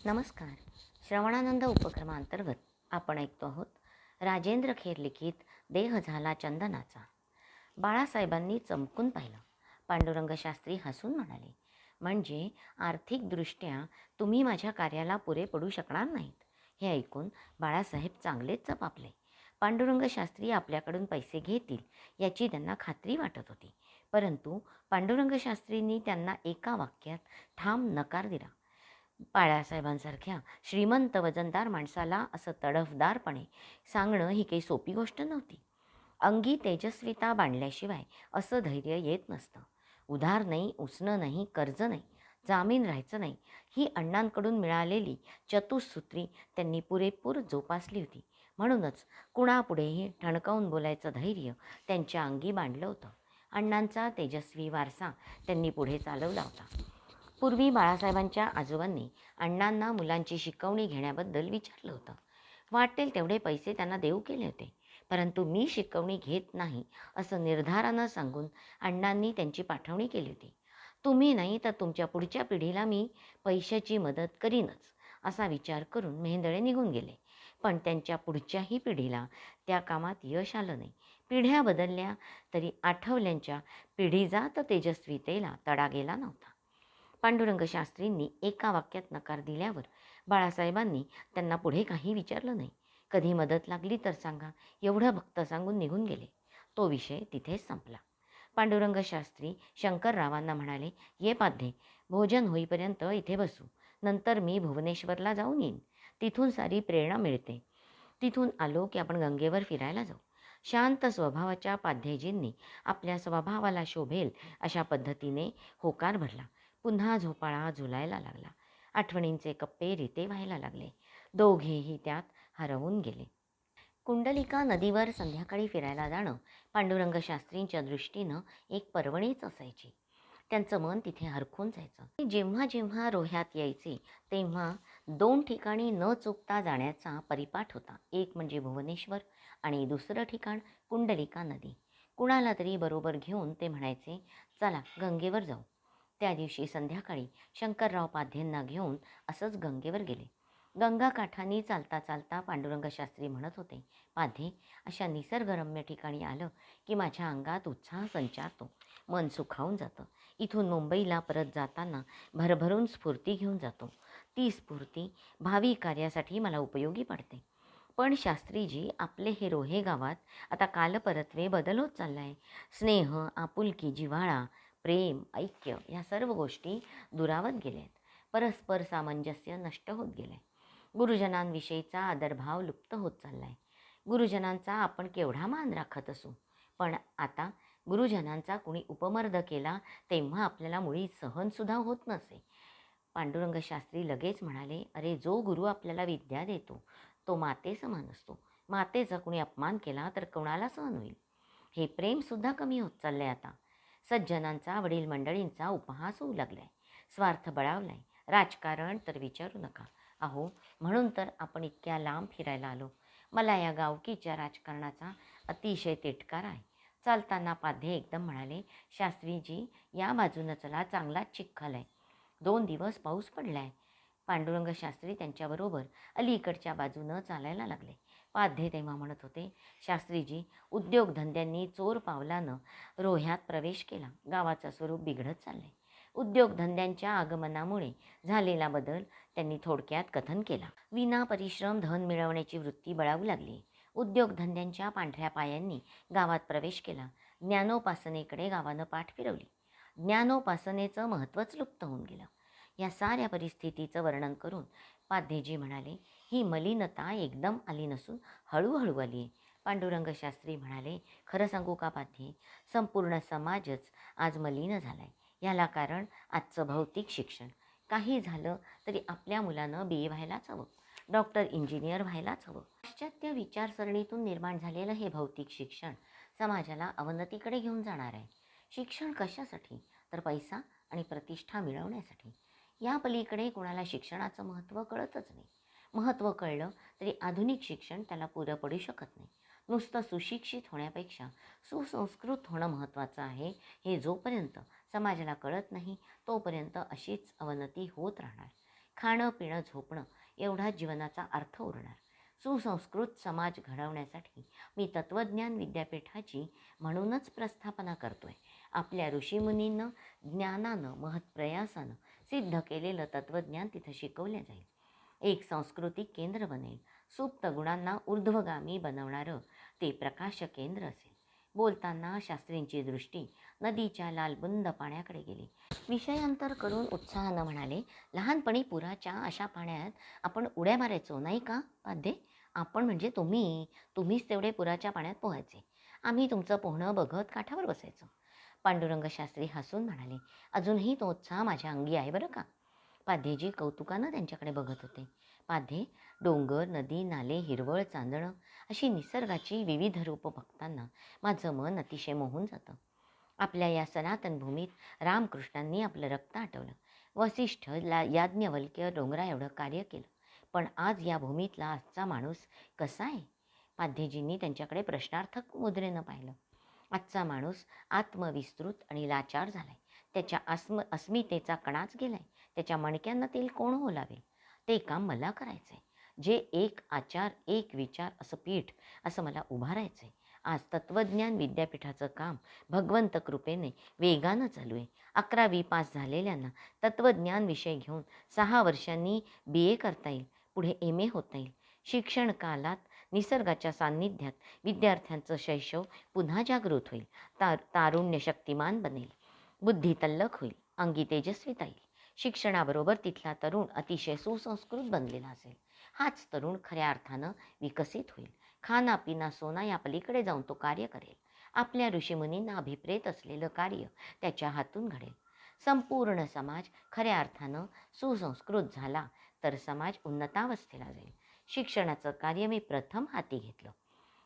नमस्कार. श्रवणानंद उपक्रमांतर्गत आपण ऐकतो आहोत राजेंद्र खेर लिखित देह झाला चंदनाचा. बाळासाहेबांनी चमकून पाहिलं. पांडुरंग शास्त्री हसून म्हणाले, म्हणजे आर्थिकदृष्ट्या तुम्ही माझ्या कार्याला पुरे पडू शकणार नाहीत. हे ऐकून बाळासाहेब चांगलेच चपापले. पांडुरंग शास्त्री आपल्याकडून पैसे घेतील याची त्यांना खात्री वाटत होती. परंतु पांडुरंग शास्त्रींनी त्यांना एका वाक्यात ठाम नकार दिला. बाळासाहेबांसारख्या श्रीमंत वजनदार माणसाला असं तडफदारपणे सांगणं ही काही सोपी गोष्ट नव्हती. अंगी तेजस्विता बांधल्याशिवाय असं धैर्य येत नसतं. उधार नाही, उसणं नाही, कर्ज नाही, जामीन राहायचं नाही, ही अण्णांकडून मिळालेली चतुसूत्री त्यांनी पुरेपूर जोपासली होती. म्हणूनच कुणापुढेही ठणकावून बोलायचं धैर्य त्यांच्या अंगी बांधलं होतं. अण्णांचा तेजस्वी वारसा त्यांनी पुढे चालवला होता. पूर्वी बाळासाहेबांच्या आजोबांनी अण्णांना मुलांची शिकवणी घेण्याबद्दल विचारलं होतं. वाटेल तेवढे पैसे त्यांना देऊ केले होते. परंतु मी शिकवणी घेत नाही असं निर्धारानं सांगून अण्णांनी त्यांची पाठवणी केली होती. तुम्ही नाही तर तुमच्या पुढच्या पिढीला मी पैशाची मदत करीनच असा विचार करून मेहेंदळे निघून गेले. पण त्यांच्या पुढच्याही पिढीला त्या कामात यश आलं नाही. पिढ्या बदलल्या तरी आठवल्यांच्या पिढीजात तेजस्वितेला तडा गेला नव्हता. पांडुरंग शास्त्रींनी एका वाक्यात नकार दिल्यावर बाळासाहेबांनी त्यांना पुढे काही विचारलं नाही. कधी मदत लागली तर सांगा एवढं फक्त सांगून निघून गेले. तो विषय तिथेच संपला. पांडुरंग शास्त्री शंकररावांना म्हणाले, ये पाध्ये, भोजन होईपर्यंत इथे बसू. नंतर मी भुवनेश्वरला जाऊन येईन. तिथून सारी प्रेरणा मिळते. तिथून आलो की आपण गंगेवर फिरायला जाऊ. शांत स्वभावाच्या पाध्येजींनी आपल्या स्वभावाला शोभेल अशा पद्धतीने होकार भरला. पुन्हा झोपाळा झुलायला लागला. आठवणींचे कप्पे रिते व्हायला लागले. दोघेही त्यात हरवून गेले. कुंडलिका नदीवर संध्याकाळी फिरायला जाणं पांडुरंग शास्त्रींच्या दृष्टीनं एक पर्वणीच असायची. त्यांचं मन तिथे हरखून जायचं. जेव्हा जेव्हा रोह्यात यायचे तेव्हा 2 ठिकाणी न चुकता जाण्याचा परिपाठ होता. एक म्हणजे भुवनेश्वर आणि दुसरं ठिकाण कुंडलिका नदी. कुणाला तरी बरोबर घेऊन ते म्हणायचे, चला गंगेवर जाऊ. त्या दिवशी संध्याकाळी शंकरराव पाध्येंना घेऊन असंच गंगेवर गेले. गंगाकाठांनी चालता चालता पांडुरंग शास्त्री म्हणत होते, पाध्ये, अशा निसर्गरम्य ठिकाणी आलं की माझ्या अंगात उत्साह संचारतो. मन सुखावून जातं. इथून मुंबईला परत जाताना भरभरून स्फूर्ती घेऊन जातो. ती स्फूर्ती भावी कार्यासाठी मला उपयोगी पडते. पण शास्त्रीजी, आपले हे रोहे गावात आता कालपरत्वे बदल होत चालला आहे. स्नेह, आपुलकी, जिव्हाळा, प्रेम, ऐक्य या सर्व गोष्टी दुरावत गेल्या आहेत. परस्पर सामंजस्य नष्ट होत गेलं आहे. गुरुजनांविषयीचा आदरभाव लुप्त होत चालला आहे. गुरुजनांचा आपण केवढा मान राखत असू, पण आता गुरुजनांचा कुणी उपमर्द केला तेव्हा आपल्याला मुळी सहनसुद्धा होत नसे. पांडुरंग शास्त्री लगेच म्हणाले, अरे, जो गुरु आपल्याला विद्या देतो तो मातेसमान असतो. मातेचा कुणी अपमान केला तर कोणाला सहन होईल. हे प्रेमसुद्धा कमी होत चाललंय आता. सज्जनांचा, वडील मंडळींचा उपहास होऊ लागलाय. स्वार्थ बळावलाय. राजकारण तर विचारू नका. अहो, म्हणून तर आपण इतक्या लांब फिरायला आलो. मला या गावकीच्या राजकारणाचा अतिशय तिटकारा आहे. चालताना पाध्ये एकदम म्हणाले, शास्त्रीजी, या बाजूनं चला, चांगलाच चिखल आहे. 2 दिवस पाऊस पडलाय. पांडुरंग शास्त्री त्यांच्याबरोबर अलीकडच्या बाजूनं चालायला लागले. पाध्ये तेव्हा म्हणत होते, शास्त्रीजी, उद्योगधंद्यांनी चोर पावलानं रोह्यात प्रवेश केला. गावाचं स्वरूप बिघडत चाललंय. उद्योगधंद्यांच्या आगमनामुळे झालेला बदल त्यांनी थोडक्यात कथन केला. विना परिश्रम धन मिळवण्याची वृत्ती बळावू लागली. उद्योगधंद्यांच्या पांढऱ्या पायांनी गावात प्रवेश केला. ज्ञानोपासनेकडे गावानं पाठ फिरवली. ज्ञानोपासनेचं महत्त्वच लुप्त होऊन गेलं. या साऱ्या परिस्थितीचं वर्णन करून पाध्येजी म्हणाले, ही मलिनता एकदम आली नसून हळूहळू आली आहे. पांडुरंग शास्त्री म्हणाले, खरं सांगू का पाध्ये, संपूर्ण समाजच आज मलिन झाला आहे. याला कारण आजचं भौतिक शिक्षण. काही झालं तरी आपल्या मुलानं BA व्हायलाच हवं, डॉक्टर, इंजिनियर व्हायलाच हवं. पाश्चात्य विचारसरणीतून निर्माण झालेलं हे भौतिक शिक्षण समाजाला अवनतीकडे घेऊन जाणार आहे. शिक्षण कशासाठी? तर पैसा आणि प्रतिष्ठा मिळवण्यासाठी. या पलीकडे कुणाला शिक्षणाचं महत्त्व कळतच नाही. महत्त्व कळलं तरी आधुनिक शिक्षण त्याला पुरं पडू शकत नाही. नुसतं सुशिक्षित होण्यापेक्षा सुसंस्कृत होणं महत्त्वाचं आहे. हे जोपर्यंत समाजाला कळत नाही तोपर्यंत अशीच अवनती होत राहणार. खाणं पिणं झोपणं एवढाच जीवनाचा अर्थ उरणार. सुसंस्कृत समाज घडवण्यासाठी मी तत्त्वज्ञान विद्यापीठाची म्हणूनच प्रस्थापना करतोय. आपल्या ऋषीमुनींनं ज्ञानानं महत्प्रयासानं सिद्ध केलेलं तत्त्वज्ञान तिथं शिकवलं जाईल. एक सांस्कृतिक केंद्र बनेल. सुप्त गुणांना ऊर्ध्वगामी बनवणारं ते प्रकाश केंद्र असेल. बोलताना शास्त्रींची दृष्टी नदीच्या लालबुंद पाण्याकडे गेली. विषयांतर करून उत्साहानं म्हणाले, लहानपणी पुराच्या अशा पाण्यात आपण उड्या मारायचो नाही का पाध्ये? आपण म्हणजे तुम्हीच तेवढे पुराच्या पाण्यात पोहायचे. आम्ही तुमचं पोहणं बघत काठावर बसायचो. पांडुरंग शास्त्री हसून म्हणाले, अजूनही तो उत्साह माझ्या अंगी आहे बरं का. पाध्येजी कौतुकानं त्यांच्याकडे बघत होते. पाध्ये, डोंगर, नदी, नाले, हिरवळ, चांदणं अशी निसर्गाची विविध रूपं बघताना माझं मन अतिशय मोहून जातं. आपल्या या सनातन भूमीत रामकृष्णांनी आपलं रक्त आटवलं. वसिष्ठ याज्ञवल्क्य डोंगरा एवढं कार्य केलं. पण आज या भूमीतला आजचा माणूस कसा आहे? पाध्येजींनी त्यांच्याकडे प्रश्नार्थक मुद्रेनं पाहिलं. आजचा माणूस आत्मविस्तृत आणि लाचार झालाय. त्याच्या अस्मितेचा कणाच गेलाय. त्याच्या मणक्यांना तेल कोण ओलावेल? ते काम मला करायचंय. जे एक आचार एक विचार असं पीठ असं मला उभारायचंय. आज तत्त्वज्ञान विद्यापीठाचं काम भगवंत कृपेने वेगानं चालू आहे. 11वी पास झालेल्यांना तत्त्वज्ञान विषय घेऊन 6 वर्षांनी BA करता येईल. पुढे MA होता येईल. शिक्षण कालात निसर्गाच्या सान्निध्यात विद्यार्थ्यांचं शैशव पुन्हा जागृत होईल. तारुण्य शक्तिमान बनेल. बुद्धी तल्लख होईल. अंगी तेजस्विता येईल. शिक्षणाबरोबर तिथला तरुण अतिशय सुसंस्कृत बनलेला असेल. हाच तरुण खऱ्या अर्थानं विकसित होईल. खाना पिना सोना या पलीकडे जाऊन तो कार्य करेल. आपल्या ऋषीमुनींना अभिप्रेत असलेलं कार्य त्याच्या हातून घडेल. संपूर्ण समाज खऱ्या अर्थानं सुसंस्कृत झाला तर समाज उन्नतावस्थेला जाईल. शिक्षणाचं कार्य मी प्रथम हाती घेतलं.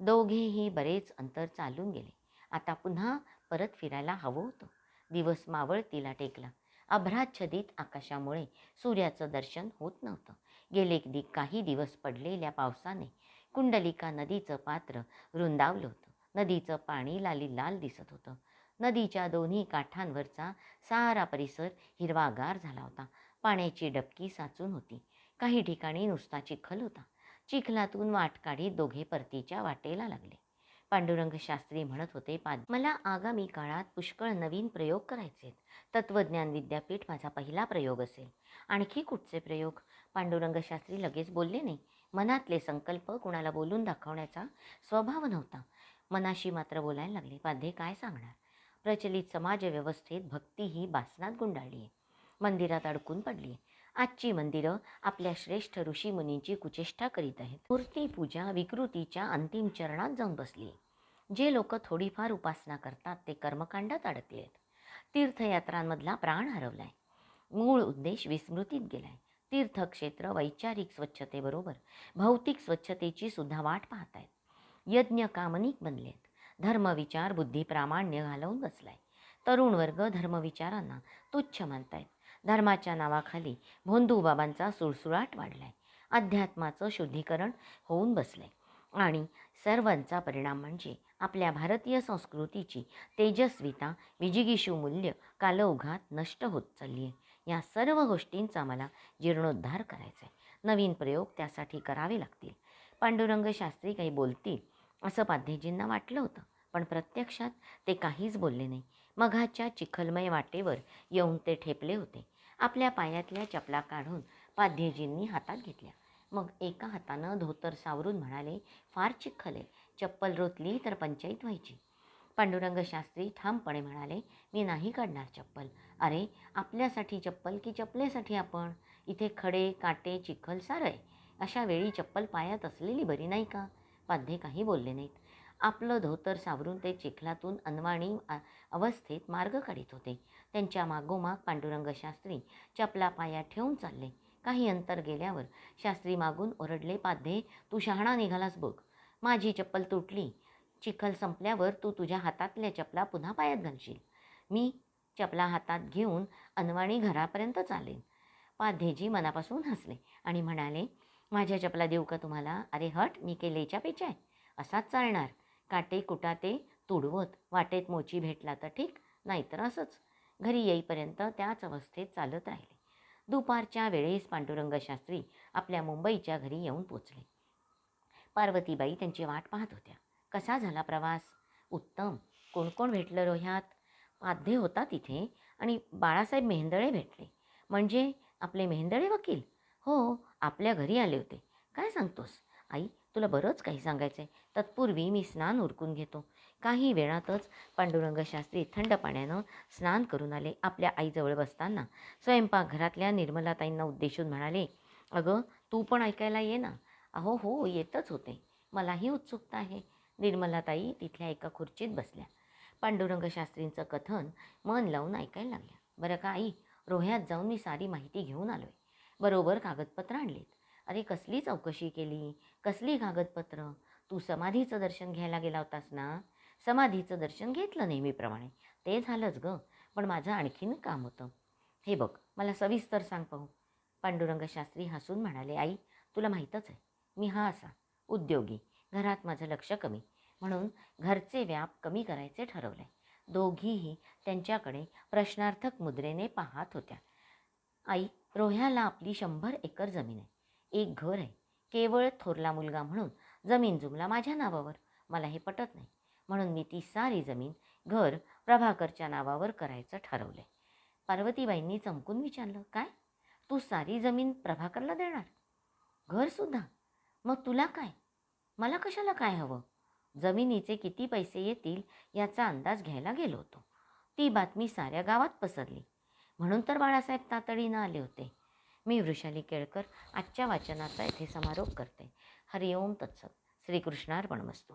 दोघेही बरेच अंतर चालून गेले. आता पुन्हा परत फिरायला हवं होतं. दिवस मावळतीला टेकला. अभ्राच्छदित आकाशामुळे सूर्याचं दर्शन होत नव्हतं. गेले काही दिवस पडलेल्या पावसाने कुंडलिका नदीचं पात्र रुंदावलं होतं. नदीचं पाणी लाल दिसत होतं. नदीच्या दोन्ही काठांवरचा सारा परिसर हिरवागार झाला होता. पाण्याची डबकी साचून होती. काही ठिकाणी नुसता चिखल होता. चिखलातून वाट काढीत दोघे परतीच्या वाटेला लागले. पांडुरंग शास्त्री म्हणत होते, मला आगामी काळात पुष्कळ नवीन प्रयोग करायचे आहेत. तत्त्वज्ञान विद्यापीठ माझा पहिला प्रयोग असेल. आणखी कुठचे प्रयोग? पांडुरंग शास्त्री लगेच बोलले नाही. मनातले संकल्प कुणाला बोलून दाखवण्याचा स्वभाव नव्हता. मनाशी मात्र बोलायला लागले. पाध्ये काय सांगणार? प्रचलित समाजव्यवस्थेत भक्ती ही बासनात गुंडाळली आहे. मंदिरात अडकून पडली आहे. आजची मंदिरं आपल्या श्रेष्ठ ऋषीमुनींची कुचेष्टा करीत आहेत. मूर्तीपूजा विकृतीच्या अंतिम चरणात जाऊन बसली आहे. जे लोक थोडीफार उपासना करतात ते कर्मकांडात अडकले आहेत. तीर्थयात्रांमधला प्राण हरवलाय. मूळ उद्देश विस्मृतीत गेलाय. तीर्थक्षेत्र वैचारिक स्वच्छतेबरोबर भौतिक स्वच्छतेची सुद्धा वाट पाहतायत. यज्ञ कामनिक बनलेत. धर्मविचार बुद्धी प्रामाण्य घालवून बसलाय. तरुण वर्ग धर्मविचारांना तुच्छ मानतायत. धर्माच्या नावाखाली भोंदूबाबांचा सुळसुळाट वाढलाय. अध्यात्माचं शुद्धीकरण होऊन बसलंय. आणि सर्वांचा परिणाम म्हणजे आपल्या भारतीय संस्कृतीची तेजस्विता विजिगीषू मूल्य कालौघात नष्ट होत चालली आहे. या सर्व गोष्टींचा मला जीर्णोद्धार करायचा आहे. नवीन प्रयोग त्यासाठी करावे लागतील. पांडुरंग शास्त्री काही बोलतील असं पाध्येजींना वाटलं होतं. पण प्रत्यक्षात ते काहीच बोलले नाही. मघाच्या चिखलमय वाटेवर येऊन ते ठेपले होते. आपल्या पायातल्या चपला काढून पाध्येजींनी हातात घेतल्या. मग एका हातानं धोतर सावरून म्हणाले, फार चिखल आहे. चप्पल रोतली तर पंचाईत व्हायची. पांडुरंग शास्त्री ठामपणे म्हणाले, मी नाही काढणार चप्पल. अरे, आपल्यासाठी चप्पल की चपलेसाठी आपण? इथे खडे काटे चिखल सारं आहे. अशा वेळी चप्पल पायात असलेली बरी नाही का? पाध्ये काही बोलले नाहीत. आपलं धोतर सावरून ते चिखलातून अनवाणी अवस्थेत मार्ग काढीत होते. त्यांच्या मागोमाग पांडुरंग शास्त्री चपला पायात ठेवून चालले. काही अंतर गेल्यावर शास्त्री मागून ओरडले, पाध्ये, तू शहाणा निघालास बघ. माझी चप्पल तुटली. चिखल संपल्यावर तू तुझ्या हातातल्या चपला पुन्हा पायात घालशील. मी चपला हातात घेऊन अनवाणी घरापर्यंत चालेन. पाध्येजी मनापासून हसले आणि म्हणाले, माझ्या चपला देऊ का तुम्हाला? अरे हट, मी केलेच्या पेच्या आहे. असाच चालणार. काटे कुटाटे तुडवत वाटेत मोची भेटला तर ठीक, नाहीतर असंच. घरी येईपर्यंत त्याच अवस्थेत चालत राहिले. दुपारच्या वेळेस पांडुरंग शास्त्री आपल्या मुंबईच्या घरी येऊन पोचले. पार्वतीबाई त्यांची वाट पाहत होत्या. कसा झाला प्रवास? उत्तम. कोण कोण भेटलं रोह्यात? पाध्ये होता तिथे आणि बाळासाहेब मेहेंदळे भेटले. म्हणजे आपले मेहेंदळे वकील? हो, आपल्या घरी आले होते. काय सांगतोस? आई, तुला बरंच काही सांगायचं आहे. तत्पूर्वी मी स्नान उरकून घेतो. काही वेळातच पांडुरंग शास्त्री थंड पाण्यानं स्नान करून आले. आपल्या आईजवळ बसताना स्वयंपाकघरातल्या निर्मलाताईंना उद्देशून म्हणाले, अगं, तू पण ऐकायला ये ना. अहो हो, येतच होते. मलाही उत्सुकता आहे. निर्मलाताई तिथल्या एका खुर्चीत बसल्या. पांडुरंग शास्त्रींचं कथन मन लावून ऐकायला लागल्या. बरं का आई, रोह्यात जाऊन मी सारी माहिती घेऊन आलोय. बरोबर कागदपत्र आणलीत. अरे कसली चौकशी केली? कसली कागदपत्र? तू समाधीचं दर्शन घ्यायला गेला होतास ना? समाधीचं दर्शन घेतलं नेहमीप्रमाणे. ते झालंच गं, पण माझं आणखीन काम होतं. हे बघ, मला सविस्तर सांग पाहू. पांडुरंग शास्त्री हसून म्हणाले, आई, तुला माहीतच आहे, मी हा असा उद्योगी, घरात माझं लक्ष कमी, म्हणून घरचे व्याप कमी करायचे ठरवले. दोघीही त्यांच्याकडे प्रश्नार्थक मुद्रेने पाहत होत्या. आई, रोह्याला आपली 100 एकर जमीन आहे. एक घर आहे. केवळ थोरला मुलगा म्हणून जमीन जुमला माझ्या नावावर. मला हे पटत नाही. म्हणून मी ती सारी जमीन, घर प्रभाकरच्या नावावर करायचं ठरवलंय. पार्वतीबाईंनी चमकून विचारलं, काय? तू सारी जमीन प्रभाकरला देणार? घरसुद्धा? मग तुला काय? मला कशाला काय हवं? जमिनीचे किती पैसे येतील याचा अंदाज घ्यायला गेलो होतो. ती बातमी साऱ्या गावात पसरली. म्हणून तर बाळासाहेब तातडीनं आले होते. मी वृषाली केळकर आजच्या वाचनाचा येथे समारोप करते. हरिओम तत्सत. श्रीकृष्णार्पणमस्तु.